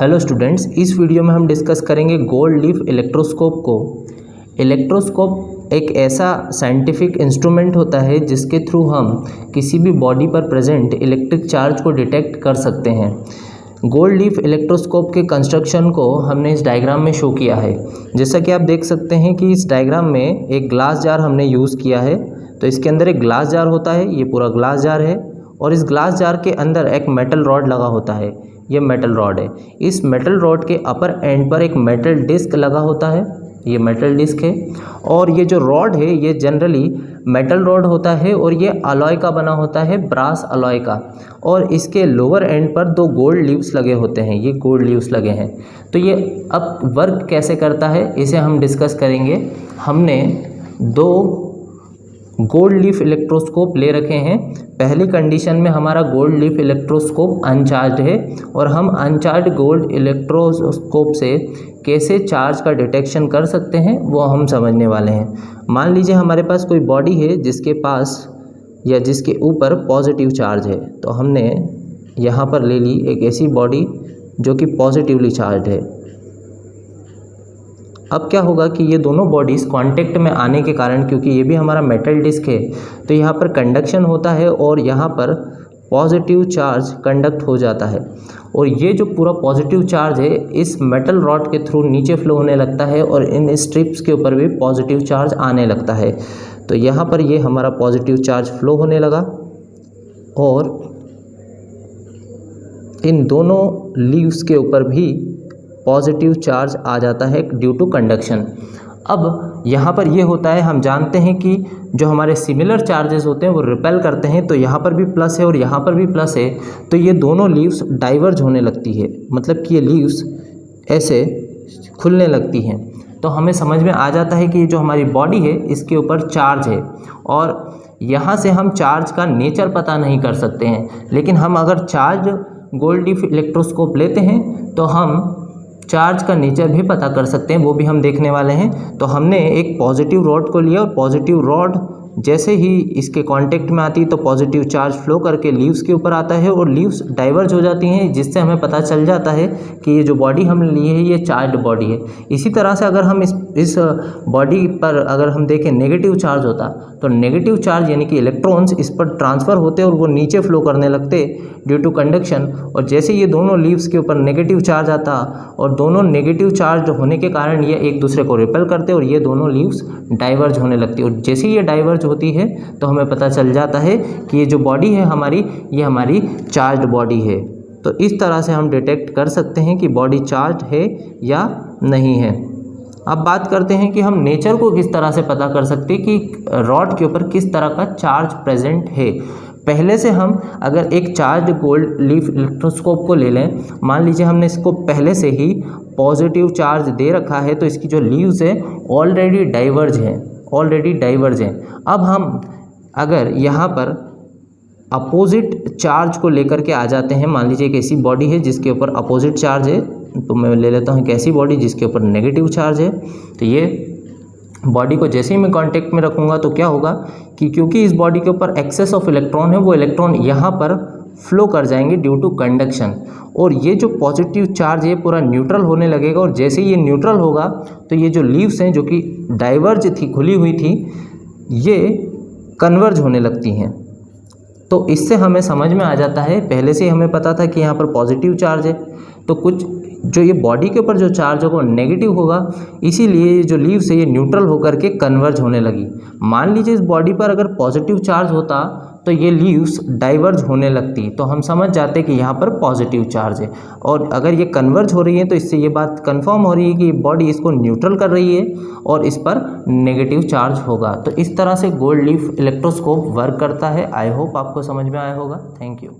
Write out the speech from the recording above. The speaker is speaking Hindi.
हेलो स्टूडेंट्स, इस वीडियो में हम डिस्कस करेंगे गोल्ड लीफ इलेक्ट्रोस्कोप को। इलेक्ट्रोस्कोप एक ऐसा साइंटिफिक इंस्ट्रूमेंट होता है जिसके थ्रू हम किसी भी बॉडी पर प्रेजेंट इलेक्ट्रिक चार्ज को डिटेक्ट कर सकते हैं। गोल्ड लीफ इलेक्ट्रोस्कोप के कंस्ट्रक्शन को हमने इस डायग्राम में शो किया है। जैसा कि आप देख सकते हैं कि इस डायग्राम में एक ग्लास जार हमने यूज़ किया है। तो इसके अंदर एक ग्लास जार होता है, ये पूरा ग्लास जार है, और इस ग्लास जार के अंदर एक मेटल रॉड लगा होता है, ये मेटल रॉड है। इस मेटल रॉड के अपर एंड पर एक मेटल डिस्क लगा होता है, ये मेटल डिस्क है। और ये जो रॉड है ये जनरली मेटल रॉड होता है और ये अलॉय का बना होता है, ब्रास अलॉय का। और इसके लोअर एंड पर दो गोल्ड लीव्स लगे होते हैं, ये गोल्ड लीव्स लगे हैं। तो ये अब वर्क कैसे करता है इसे हम डिस्कस करेंगे। हमने दो गोल्ड लीफ इलेक्ट्रोस्कोप ले रखे हैं। पहली कंडीशन में हमारा गोल्ड लीफ इलेक्ट्रोस्कोप अनचार्ज है और हम अनचार्ज गोल्ड इलेक्ट्रोस्कोप से कैसे चार्ज का डिटेक्शन कर सकते हैं वो हम समझने वाले हैं। मान लीजिए हमारे पास कोई बॉडी है जिसके पास या जिसके ऊपर पॉजिटिव चार्ज है, तो हमने यहाँ पर ले ली एक ऐसी बॉडी जो कि पॉजिटिवली चार्ज है। अब क्या होगा कि ये दोनों बॉडीज़ कांटेक्ट में आने के कारण, क्योंकि ये भी हमारा मेटल डिस्क है, तो यहाँ पर कंडक्शन होता है और यहाँ पर पॉजिटिव चार्ज कंडक्ट हो जाता है। और ये जो पूरा पॉजिटिव चार्ज है इस मेटल रॉड के थ्रू नीचे फ्लो होने लगता है और इन स्ट्रिप्स के ऊपर भी पॉजिटिव चार्ज आने लगता है। तो यहाँ पर ये हमारा पॉजिटिव चार्ज फ्लो होने लगा और इन दोनों लीव्स के ऊपर भी पॉजिटिव चार्ज आ जाता है ड्यू टू कंडक्शन। अब यहाँ पर ये होता है, हम जानते हैं कि जो हमारे सिमिलर चार्जेस होते हैं वो रिपेल करते हैं, तो यहाँ पर भी प्लस है और यहाँ पर भी प्लस है, तो ये दोनों लीव्स डाइवर्ज होने लगती है, मतलब कि ये लीव्स ऐसे खुलने लगती हैं। तो हमें समझ में आ जाता है कि ये जो हमारी बॉडी है इसके ऊपर चार्ज है। और यहाँ से हम चार्ज का नेचर पता नहीं कर सकते हैं, लेकिन हम अगर चार्ज गोल्ड लीफ इलेक्ट्रोस्कोप लेते हैं तो हम चार्ज का नेचर भी पता कर सकते हैं, वो भी हम देखने वाले हैं। तो हमने एक पॉजिटिव रॉड को लिया और पॉजिटिव रॉड जैसे ही इसके कांटेक्ट में आती है तो पॉजिटिव चार्ज फ्लो करके लीव्स के ऊपर आता है और लीव्स डाइवर्ज हो जाती हैं, जिससे हमें पता चल जाता है कि ये जो बॉडी हमने ली है ये चार्ज बॉडी है। इसी तरह से अगर हम इस बॉडी पर अगर हम देखें नेगेटिव चार्ज होता तो नेगेटिव चार्ज यानी कि इलेक्ट्रॉन्स इस पर ट्रांसफ़र होते और वो नीचे फ्लो करने लगते ड्यू टू कंडक्शन। और जैसे ये दोनों लीव्स के ऊपर नेगेटिव चार्ज आता और दोनों नेगेटिव चार्ज होने के कारण ये एक दूसरे को रिपेल करते और ये दोनों लीव्स डाइवर्ज होने लगती। और जैसे ये डाइवर्ज होती है तो हमें पता चल जाता है कि ये जो बॉडी है हमारी, ये हमारी चार्ज्ड बॉडी है। तो इस तरह से हम डिटेक्ट कर सकते हैं कि बॉडी चार्ज है या नहीं है। अब बात करते हैं कि हम नेचर को किस तरह से पता कर सकते हैं कि रॉड के ऊपर किस तरह का चार्ज प्रेजेंट है। पहले से हम अगर एक चार्ज गोल्ड लीफ इलेक्ट्रोस्कोप को ले लें, मान लीजिए हमने इसको पहले से ही पॉजिटिव चार्ज दे रखा है, तो इसकी जो लीव्स है ऑलरेडी डाइवर्ज हैं। अब हम अगर यहाँ पर अपोजिट चार्ज को लेकर के आ जाते हैं, मान लीजिए एक ऐसी बॉडी है जिसके ऊपर अपोजिट चार्ज है, तो मैं ले लेता हूँ एक ऐसी बॉडी जिसके ऊपर नेगेटिव चार्ज है। तो ये बॉडी को जैसे ही मैं कांटेक्ट में रखूँगा तो क्या होगा कि क्योंकि इस बॉडी के ऊपर एक्सेस ऑफ इलेक्ट्रॉन है, वो इलेक्ट्रॉन यहाँ पर फ्लो कर जाएंगे ड्यू टू कंडक्शन। और ये जो पॉजिटिव चार्ज है पूरा न्यूट्रल होने लगेगा और जैसे ये न्यूट्रल होगा तो ये जो लीव्स हैं जो कि डाइवर्ज थी, खुली हुई थी, ये कन्वर्ज होने लगती हैं। तो इससे हमें समझ में आ जाता है, पहले से हमें पता था कि यहाँ पर पॉजिटिव चार्ज है, तो कुछ जो ये बॉडी के ऊपर जो चार्ज होगा वो नेगेटिव होगा, इसीलिए जो लीव्स है ये न्यूट्रल होकर के कन्वर्ज होने लगी। मान लीजिए इस बॉडी पर अगर पॉजिटिव चार्ज होता तो ये लीव्स डाइवर्ज होने लगती, तो हम समझ जाते कि यहाँ पर पॉजिटिव चार्ज है। और अगर ये कन्वर्ज हो रही है तो इससे ये बात कंफर्म हो रही है कि बॉडी इसको न्यूट्रल कर रही है और इस पर नेगेटिव चार्ज होगा। तो इस तरह से गोल्ड लीफ इलेक्ट्रोस्कोप वर्क करता है। आई होप आपको समझ में आया होगा। Thank you.